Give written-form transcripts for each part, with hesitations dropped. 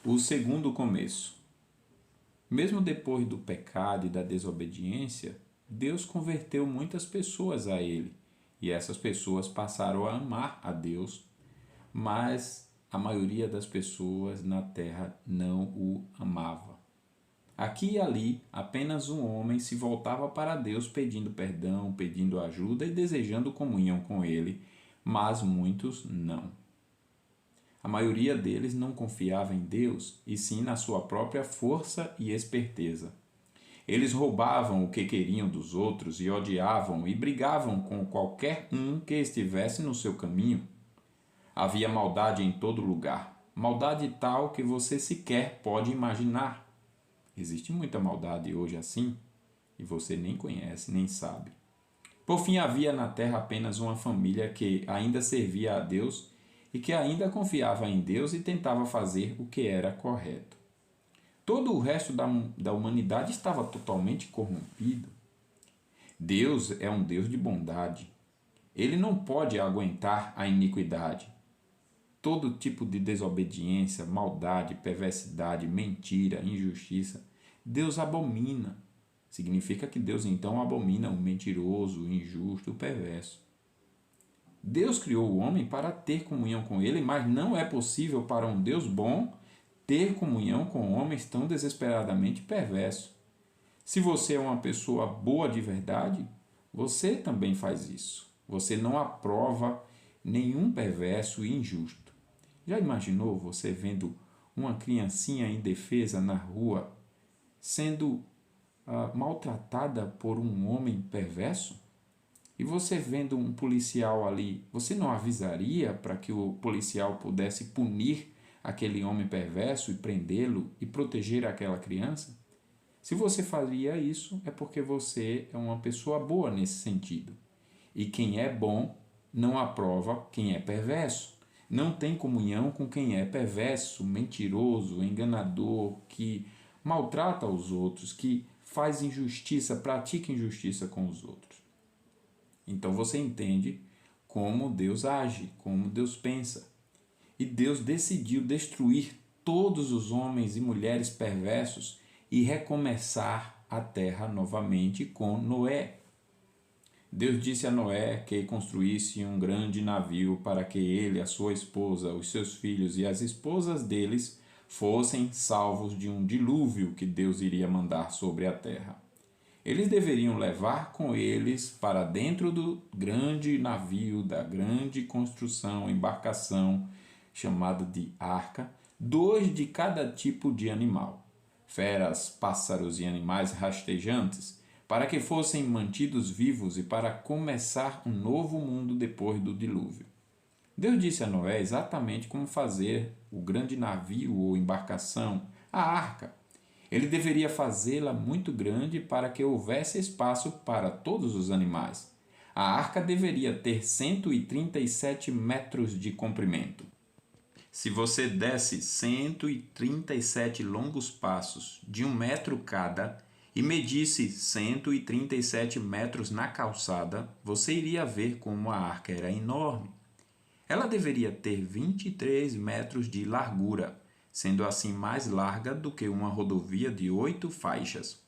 O segundo começo. Mesmo depois do pecado e da desobediência, Deus converteu muitas pessoas a Ele, e essas pessoas passaram a amar a Deus, mas a maioria das pessoas na terra não o amava. Aqui e ali, apenas um homem se voltava para Deus pedindo perdão, pedindo ajuda e desejando comunhão com Ele, mas muitos não. A maioria deles não confiava em Deus, e sim na sua própria força e esperteza. Eles roubavam o que queriam dos outros e odiavam e brigavam com qualquer um que estivesse no seu caminho. Havia maldade em todo lugar, maldade tal que você sequer pode imaginar. Existe muita maldade hoje assim, e você nem conhece, nem sabe. Por fim, havia na terra apenas uma família que ainda servia a Deus e que ainda confiava em Deus e tentava fazer o que era correto. Todo o resto da humanidade estava totalmente corrompido. Deus é um Deus de bondade. Ele não pode aguentar a iniquidade. Todo tipo de desobediência, maldade, perversidade, mentira, injustiça, Deus abomina. Significa que Deus então abomina o mentiroso, o injusto, o perverso. Deus criou o homem para ter comunhão com ele, mas não é possível para um Deus bom ter comunhão com homens tão desesperadamente perversos. Se você é uma pessoa boa de verdade, você também faz isso. Você não aprova nenhum perverso e injusto. Já imaginou você vendo uma criancinha indefesa na rua sendo maltratada por um homem perverso? E você vendo um policial ali, você não avisaria para que o policial pudesse punir aquele homem perverso e prendê-lo e proteger aquela criança? Se você faria isso, é porque você é uma pessoa boa nesse sentido. E quem é bom não aprova quem é perverso. Não tem comunhão com quem é perverso, mentiroso, enganador, que maltrata os outros, que faz injustiça, pratica injustiça com os outros. Então você entende como Deus age, como Deus pensa. E Deus decidiu destruir todos os homens e mulheres perversos e recomeçar a terra novamente com Noé. Deus disse a Noé que construísse um grande navio para que ele, a sua esposa, os seus filhos e as esposas deles fossem salvos de um dilúvio que Deus iria mandar sobre a terra. Eles deveriam levar com eles para dentro do grande navio, da grande construção, embarcação, chamada de arca, 2 de cada tipo de animal, feras, pássaros e animais rastejantes, para que fossem mantidos vivos e para começar um novo mundo depois do dilúvio. Deus disse a Noé exatamente como fazer o grande navio ou embarcação, a arca. Ele deveria fazê-la muito grande para que houvesse espaço para todos os animais. A arca deveria ter 137 metros de comprimento. Se você desse 137 longos passos de 1 metro cada e medisse 137 metros na calçada, você iria ver como a arca era enorme. Ela deveria ter 23 metros de largura, sendo assim mais larga do que uma rodovia de 8 faixas.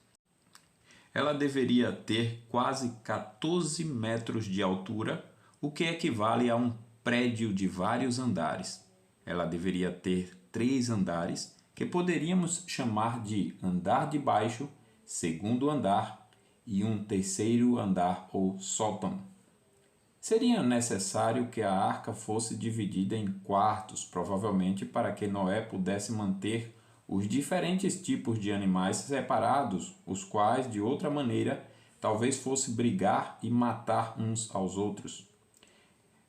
Ela deveria ter quase 14 metros de altura, o que equivale a um prédio de vários andares. Ela deveria ter 3 andares, que poderíamos chamar de andar de baixo, segundo andar e um terceiro andar ou sótão. Seria necessário que a arca fosse dividida em quartos, provavelmente para que Noé pudesse manter os diferentes tipos de animais separados, os quais, de outra maneira, talvez fosse brigar e matar uns aos outros.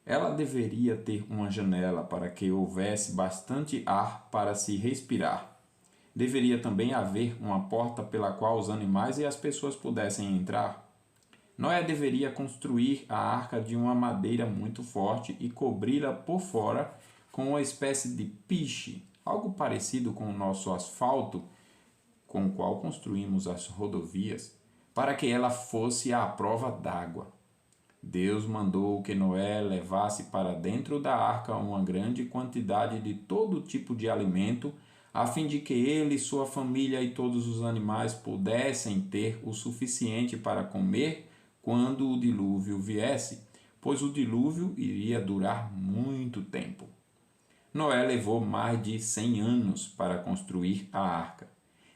Ela deveria ter uma janela para que houvesse bastante ar para se respirar. Deveria também haver uma porta pela qual os animais e as pessoas pudessem entrar. Noé deveria construir a arca de uma madeira muito forte e cobri-la por fora com uma espécie de piche, algo parecido com o nosso asfalto, com o qual construímos as rodovias, para que ela fosse à prova d'água. Deus mandou que Noé levasse para dentro da arca uma grande quantidade de todo tipo de alimento, a fim de que ele, sua família e todos os animais pudessem ter o suficiente para comer quando o dilúvio viesse, pois o dilúvio iria durar muito tempo. Noé levou mais de 100 anos para construir a arca.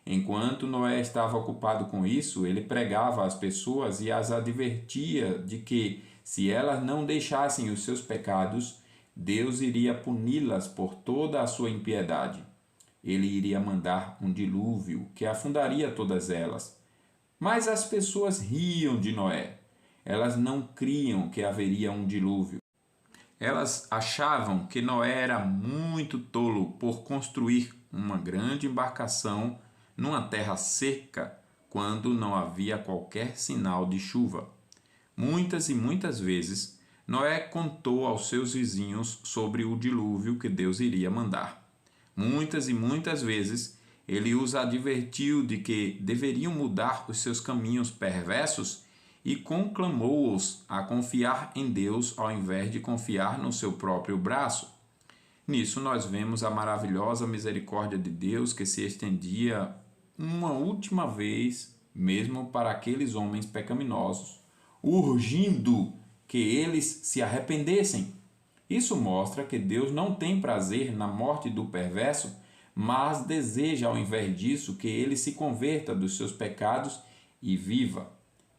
Enquanto Noé estava ocupado com isso, ele pregava às pessoas e as advertia de que, se elas não deixassem os seus pecados, Deus iria puni-las por toda a sua impiedade. Ele iria mandar um dilúvio que afundaria todas elas. Mas as pessoas riam de Noé. Elas não criam que haveria um dilúvio. Elas achavam que Noé era muito tolo por construir uma grande embarcação numa terra seca quando não havia qualquer sinal de chuva. Muitas e muitas vezes, Noé contou aos seus vizinhos sobre o dilúvio que Deus iria mandar. Muitas e muitas vezes, ele os advertiu de que deveriam mudar os seus caminhos perversos e conclamou-os a confiar em Deus ao invés de confiar no seu próprio braço. Nisso nós vemos a maravilhosa misericórdia de Deus que se estendia uma última vez mesmo para aqueles homens pecaminosos, urgindo que eles se arrependessem. Isso mostra que Deus não tem prazer na morte do perverso, mas deseja, ao invés disso, que ele se converta dos seus pecados e viva.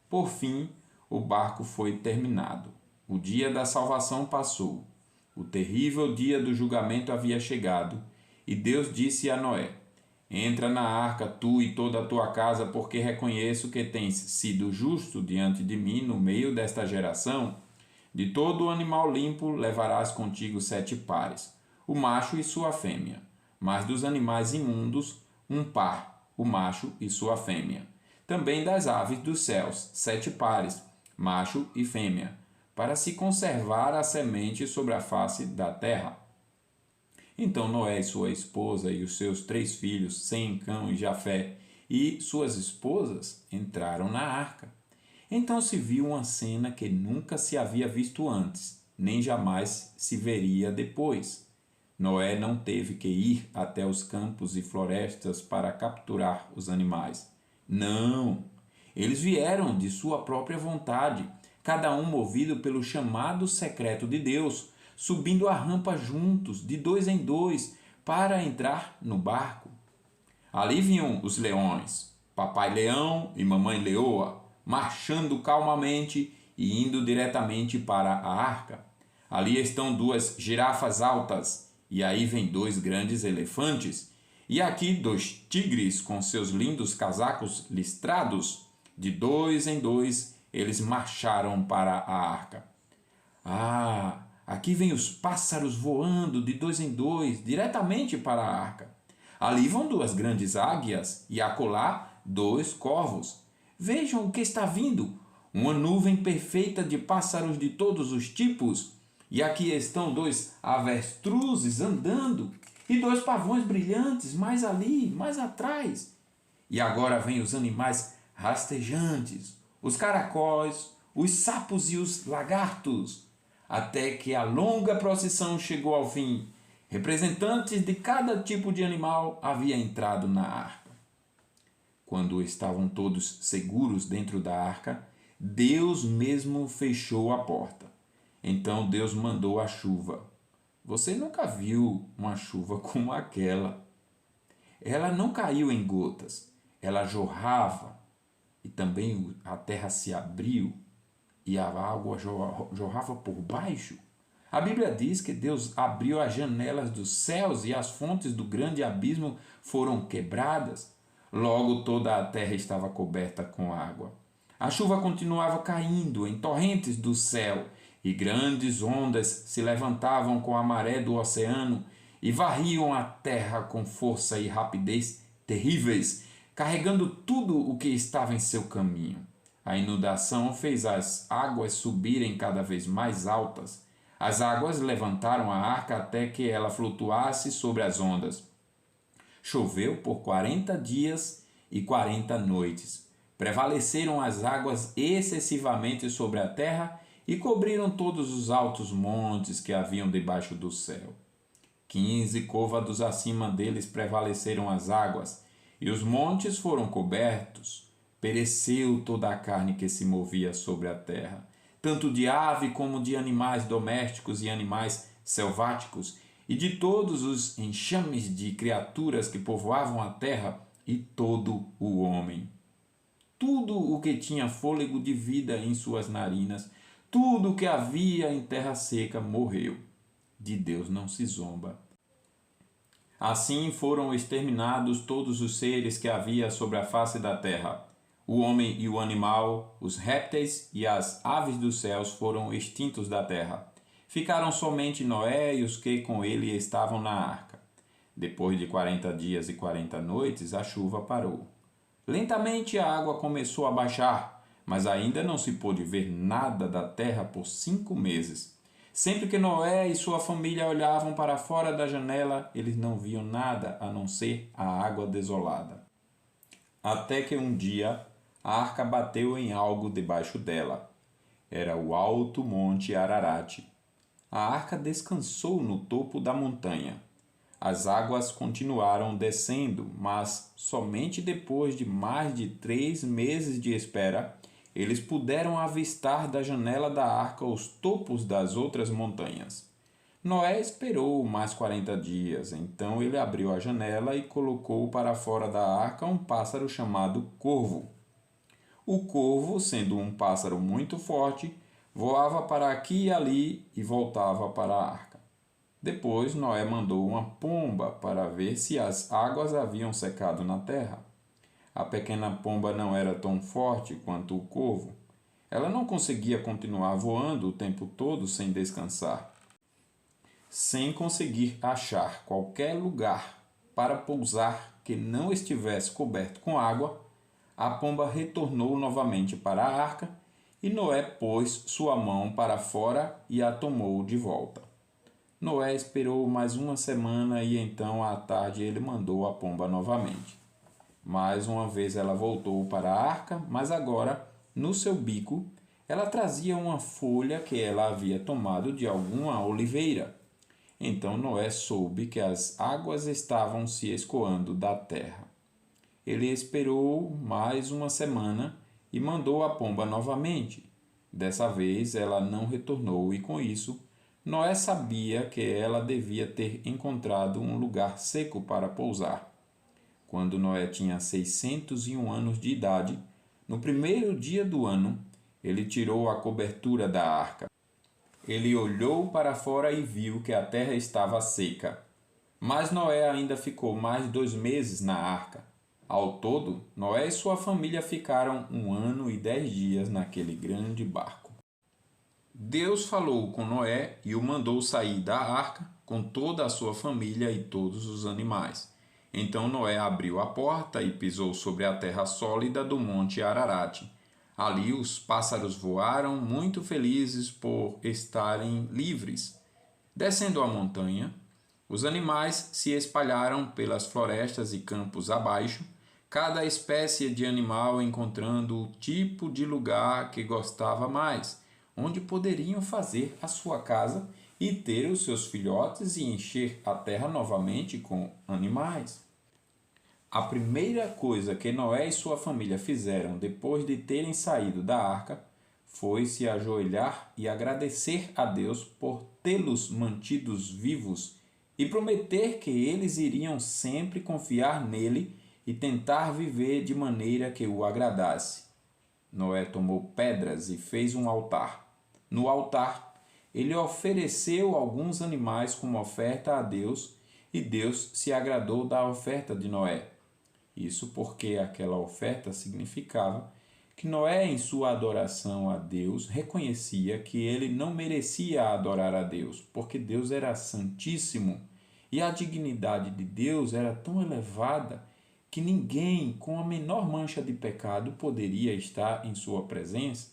Por fim, o barco foi terminado. O dia da salvação passou. O terrível dia do julgamento havia chegado, e Deus disse a Noé: entra na arca, tu e toda a tua casa, porque reconheço que tens sido justo diante de mim no meio desta geração. De todo animal limpo levarás contigo 7 pares, o macho e sua fêmea. Mas dos animais imundos, um par, o macho e sua fêmea. Também das aves dos céus, 7 pares, macho e fêmea, para se conservar a semente sobre a face da terra. Então Noé e sua esposa e os seus 3 filhos, Sem, Cão e Jafé, e suas esposas entraram na arca. Então se viu uma cena que nunca se havia visto antes, nem jamais se veria depois. Noé não teve que ir até os campos e florestas para capturar os animais. Não! Eles vieram de sua própria vontade, cada um movido pelo chamado secreto de Deus, subindo a rampa juntos, de 2 em 2, para entrar no barco. Ali vinham os leões, papai leão e mamãe leoa, marchando calmamente e indo diretamente para a arca. Ali estão 2 girafas altas, e aí vem 2 grandes elefantes, e aqui 2 tigres com seus lindos casacos listrados. De 2 em 2 eles marcharam para a arca. Ah, aqui vem os pássaros voando de 2 em 2 diretamente para a arca. Ali vão 2 grandes águias e acolá 2 corvos. Vejam o que está vindo, uma nuvem perfeita de pássaros de todos os tipos. E aqui estão 2 avestruzes andando e 2 pavões brilhantes mais ali, mais atrás. E agora vêm os animais rastejantes, os caracóis, os sapos e os lagartos, até que a longa procissão chegou ao fim. Representantes de cada tipo de animal haviam entrado na arca. Quando estavam todos seguros dentro da arca, Deus mesmo fechou a porta. Então Deus mandou a chuva. Você nunca viu uma chuva como aquela. Ela não caiu em gotas, ela jorrava, e também a terra se abriu e a água jorrava por baixo. A Bíblia diz que Deus abriu as janelas dos céus e as fontes do grande abismo foram quebradas. Logo toda a terra estava coberta com água. A chuva continuava caindo em torrentes do céu, e grandes ondas se levantavam com a maré do oceano e varriam a terra com força e rapidez terríveis, carregando tudo o que estava em seu caminho. A inundação fez as águas subirem cada vez mais altas. As águas levantaram a arca até que ela flutuasse sobre as ondas. Choveu por 40 dias e 40 noites. Prevaleceram as águas excessivamente sobre a terra e cobriram todos os altos montes que haviam debaixo do céu. 15 côvados acima deles prevaleceram as águas, e os montes foram cobertos. Pereceu toda a carne que se movia sobre a terra, tanto de ave como de animais domésticos e animais selváticos, e de todos os enxames de criaturas que povoavam a terra, e todo o homem. Tudo o que tinha fôlego de vida em suas narinas, tudo o que havia em terra seca morreu. De Deus não se zomba. Assim foram exterminados todos os seres que havia sobre a face da terra. O homem e o animal, os répteis e as aves dos céus foram extintos da terra. Ficaram somente Noé e os que com ele estavam na arca. Depois de 40 dias e 40 noites, a chuva parou. Lentamente a água começou a baixar, mas ainda não se pôde ver nada da terra por 5 meses. Sempre que Noé e sua família olhavam para fora da janela, eles não viam nada a não ser a água desolada. Até que um dia a arca bateu em algo debaixo dela. Era o alto monte Ararat. A arca descansou no topo da montanha. As águas continuaram descendo, mas somente depois de mais de 3 meses de espera, eles puderam avistar da janela da arca os topos das outras montanhas. Noé esperou mais 40 dias, então ele abriu a janela e colocou para fora da arca um pássaro chamado corvo. O corvo, sendo um pássaro muito forte, voava para aqui e ali e voltava para a arca. Depois Noé mandou uma pomba para ver se as águas haviam secado na terra. A pequena pomba não era tão forte quanto o corvo. Ela não conseguia continuar voando o tempo todo sem descansar. Sem conseguir achar qualquer lugar para pousar que não estivesse coberto com água, a pomba retornou novamente para a arca e Noé pôs sua mão para fora e a tomou de volta. Noé esperou mais uma semana e então à tarde ele mandou a pomba novamente. Mais uma vez ela voltou para a arca, mas agora, no seu bico, ela trazia uma folha que ela havia tomado de alguma oliveira. Então Noé soube que as águas estavam se escoando da terra. Ele esperou mais uma semana e mandou a pomba novamente. Dessa vez ela não retornou e com isso Noé sabia que ela devia ter encontrado um lugar seco para pousar. Quando Noé tinha 601 anos de idade, no primeiro dia do ano, ele tirou a cobertura da arca. Ele olhou para fora e viu que a terra estava seca. Mas Noé ainda ficou mais 2 meses na arca. Ao todo, Noé e sua família ficaram 1 ano e 10 dias naquele grande barco. Deus falou com Noé e o mandou sair da arca com toda a sua família e todos os animais. Então Noé abriu a porta e pisou sobre a terra sólida do monte Ararat. Ali os pássaros voaram muito felizes por estarem livres. Descendo a montanha, os animais se espalharam pelas florestas e campos abaixo, cada espécie de animal encontrando o tipo de lugar que gostava mais, onde poderiam fazer a sua casa e ter os seus filhotes e encher a terra novamente com animais. A primeira coisa que Noé e sua família fizeram depois de terem saído da arca foi se ajoelhar e agradecer a Deus por tê-los mantidos vivos e prometer que eles iriam sempre confiar nele e tentar viver de maneira que o agradasse. Noé tomou pedras e fez um altar. No altar, ele ofereceu alguns animais como oferta a Deus e Deus se agradou da oferta de Noé. Isso porque aquela oferta significava que Noé, em sua adoração a Deus, reconhecia que ele não merecia adorar a Deus, porque Deus era santíssimo e a dignidade de Deus era tão elevada que ninguém com a menor mancha de pecado poderia estar em sua presença.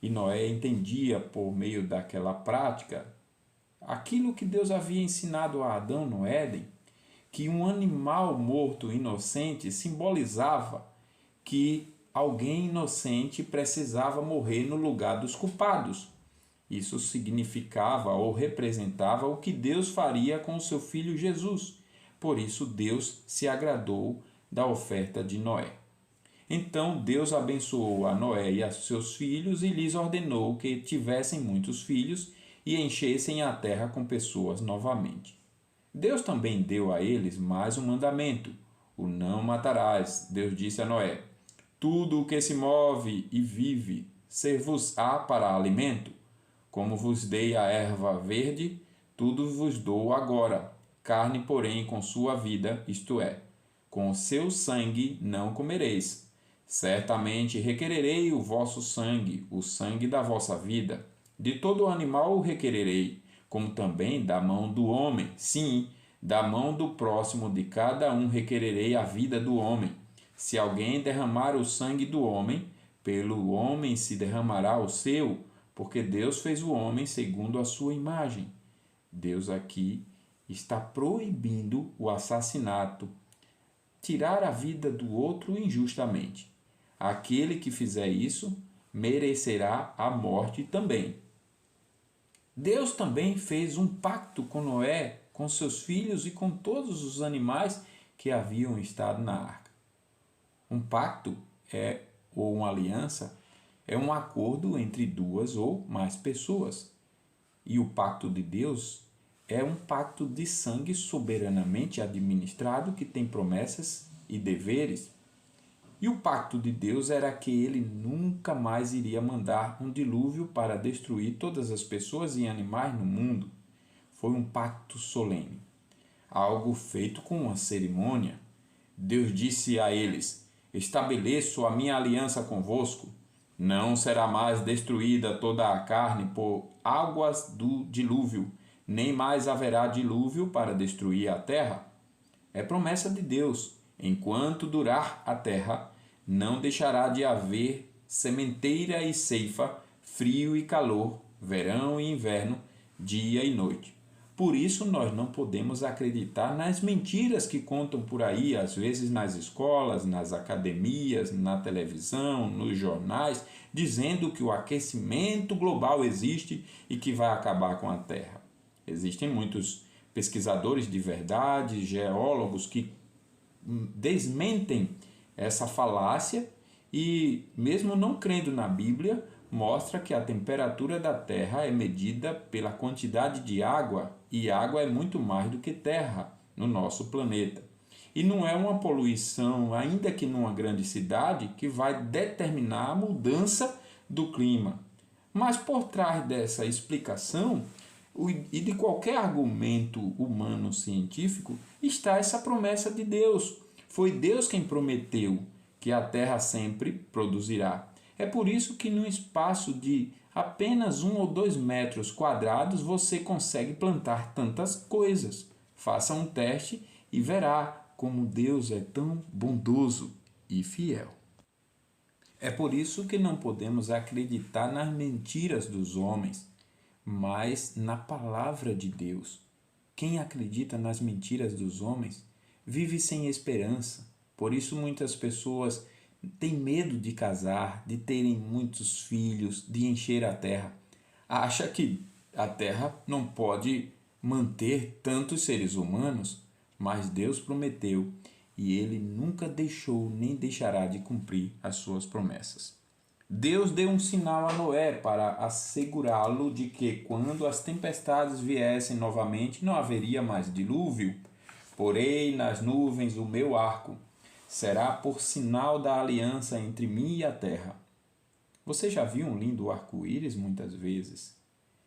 E Noé entendia, por meio daquela prática, aquilo que Deus havia ensinado a Adão no Éden, que um animal morto inocente simbolizava que alguém inocente precisava morrer no lugar dos culpados. Isso significava ou representava o que Deus faria com o seu filho Jesus. Por isso, Deus se agradou da oferta de Noé. Então Deus abençoou a Noé e a seus filhos e lhes ordenou que tivessem muitos filhos e enchessem a terra com pessoas novamente. Deus também deu a eles mais um mandamento: o não matarás. Deus disse a Noé: tudo o que se move e vive ser-vos-á para alimento. Como vos dei a erva verde, tudo vos dou agora. Carne, porém, com sua vida, isto é, com o seu sangue não comereis. Certamente requererei o vosso sangue, o sangue da vossa vida. De todo animal o requererei, como também da mão do homem. Sim, da mão do próximo de cada um requererei a vida do homem. Se alguém derramar o sangue do homem, pelo homem se derramará o seu, porque Deus fez o homem segundo a sua imagem. Deus aqui está proibindo o assassinato, tirar a vida do outro injustamente. Aquele que fizer isso merecerá a morte também. Deus também fez um pacto com Noé, com seus filhos e com todos os animais que haviam estado na arca. Um pacto ou uma aliança é um acordo entre duas ou mais pessoas. E o pacto de Deus é um pacto de sangue soberanamente administrado que tem promessas e deveres. E o pacto de Deus era que ele nunca mais iria mandar um dilúvio para destruir todas as pessoas e animais no mundo. Foi um pacto solene, algo feito com uma cerimônia. Deus disse a eles: estabeleço a minha aliança convosco. Não será mais destruída toda a carne por águas do dilúvio, nem mais haverá dilúvio para destruir a terra. É promessa de Deus. Enquanto durar a terra, não deixará de haver sementeira e ceifa, frio e calor, verão e inverno, dia e noite. Por isso, nós não podemos acreditar nas mentiras que contam por aí, às vezes nas escolas, nas academias, na televisão, nos jornais, dizendo que o aquecimento global existe e que vai acabar com a Terra. Existem muitos pesquisadores de verdade, geólogos que desmentem essa falácia e, mesmo não crendo na Bíblia, mostra que a temperatura da Terra é medida pela quantidade de água, e água é muito mais do que terra no nosso planeta. E não é uma poluição, ainda que numa grande cidade, que vai determinar a mudança do clima. Mas por trás dessa explicação e de qualquer argumento humano científico está essa promessa de Deus. Foi Deus quem prometeu que a terra sempre produzirá. É por isso que num espaço de apenas 1 ou 2 metros quadrados você consegue plantar tantas coisas. Faça um teste e verá como Deus é tão bondoso e fiel. É por isso que não podemos acreditar nas mentiras dos homens, mas na palavra de Deus. Quem acredita nas mentiras dos homens vive sem esperança. Por isso muitas pessoas têm medo de casar, de terem muitos filhos, de encher a terra. Acha que a terra não pode manter tantos seres humanos, mas Deus prometeu e ele nunca deixou nem deixará de cumprir as suas promessas. Deus deu um sinal a Noé para assegurá-lo de que, quando as tempestades viessem novamente, não haveria mais dilúvio. Porei nas nuvens o meu arco. Será por sinal da aliança entre mim e a terra. Você já viu um lindo arco-íris muitas vezes?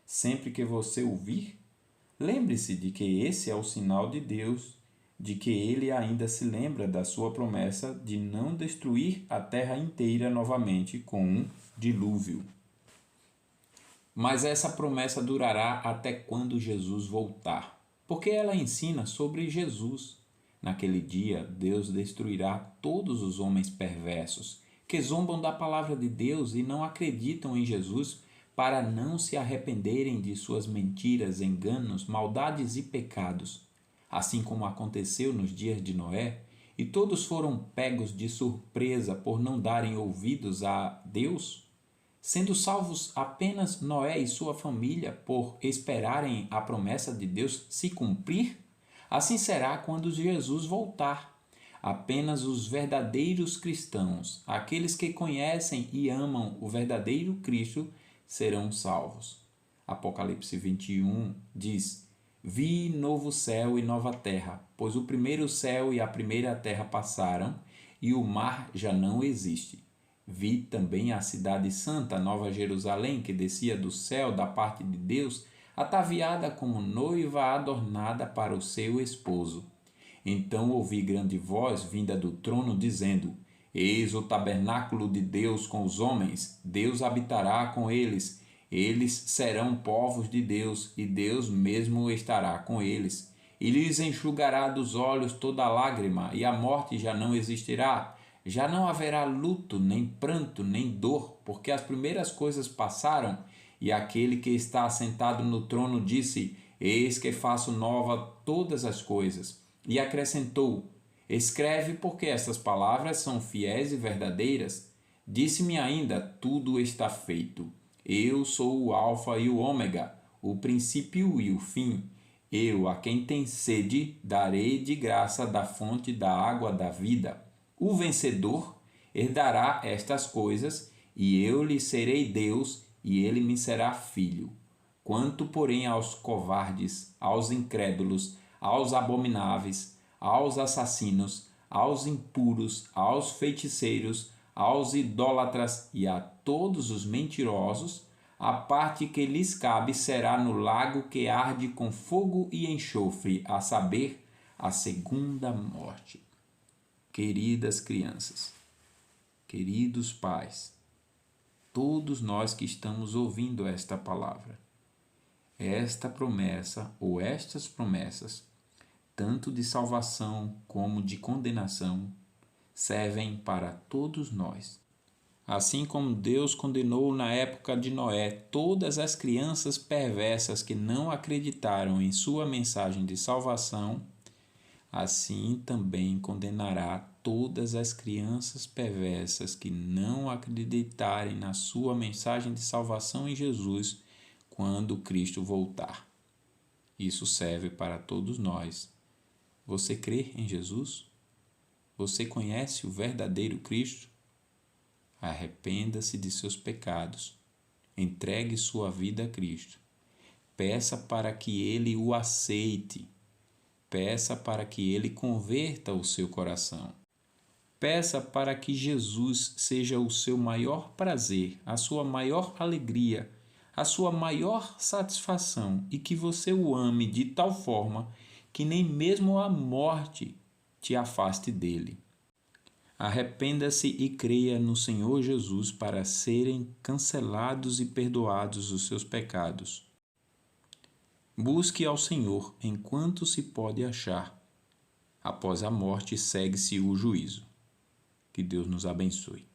Sempre que você o vir, lembre-se de que esse é o sinal de Deus, de que ele ainda se lembra da sua promessa de não destruir a terra inteira novamente com um dilúvio. Mas essa promessa durará até quando Jesus voltar, porque ela ensina sobre Jesus. Naquele dia, Deus destruirá todos os homens perversos, que zombam da palavra de Deus e não acreditam em Jesus para não se arrependerem de suas mentiras, enganos, maldades e pecados. Assim como aconteceu nos dias de Noé, e todos foram pegos de surpresa por não darem ouvidos a Deus, Sendo salvos apenas Noé e sua família por esperarem a promessa de Deus se cumprir? Assim será quando Jesus voltar. Apenas os verdadeiros cristãos, aqueles que conhecem e amam o verdadeiro Cristo, serão salvos. Apocalipse 21 diz: Vi novo céu e nova terra, pois o primeiro céu e a primeira terra passaram, e o mar já não existe. Vi também a cidade santa, Nova Jerusalém, que descia do céu da parte de Deus, ataviada como noiva adornada para o seu esposo. Então ouvi grande voz vinda do trono, dizendo: Eis o tabernáculo de Deus com os homens, Deus habitará com eles. Eles serão povos de Deus, e Deus mesmo estará com eles. E lhes enxugará dos olhos toda lágrima, e a morte já não existirá. Já não haverá luto, nem pranto, nem dor, porque as primeiras coisas passaram. E aquele que está assentado no trono disse: Eis que faço nova todas as coisas. E acrescentou: Escreve, porque estas palavras são fiéis e verdadeiras. Disse-me ainda: Tudo está feito. Eu sou o Alfa e o Ômega, o princípio e o fim. Eu, a quem tem sede, darei de graça da fonte da água da vida. O vencedor herdará estas coisas, e eu lhe serei Deus, e ele me será filho. Quanto, porém, aos covardes, aos incrédulos, aos abomináveis, aos assassinos, aos impuros, aos feiticeiros, aos idólatras e a todos os mentirosos, a parte que lhes cabe será no lago que arde com fogo e enxofre, a saber, a segunda morte. Queridas crianças, queridos pais, todos nós que estamos ouvindo esta palavra, esta promessa ou estas promessas, tanto de salvação como de condenação, servem para todos nós. Assim como Deus condenou na época de Noé todas as crianças perversas que não acreditaram em sua mensagem de salvação, assim também condenará todas as crianças perversas que não acreditarem na sua mensagem de salvação em Jesus quando Cristo voltar. Isso serve para todos nós. Você crê em Jesus? Você conhece o verdadeiro Cristo? Arrependa-se de seus pecados. Entregue sua vida a Cristo. Peça para que Ele o aceite. Peça para que Ele converta o seu coração. Peça para que Jesus seja o seu maior prazer, a sua maior alegria, a sua maior satisfação e que você o ame de tal forma que nem mesmo a morte te afaste dele. Arrependa-se e creia no Senhor Jesus para serem cancelados e perdoados os seus pecados. Busque ao Senhor enquanto se pode achar. Após a morte, segue-se o juízo. Que Deus nos abençoe.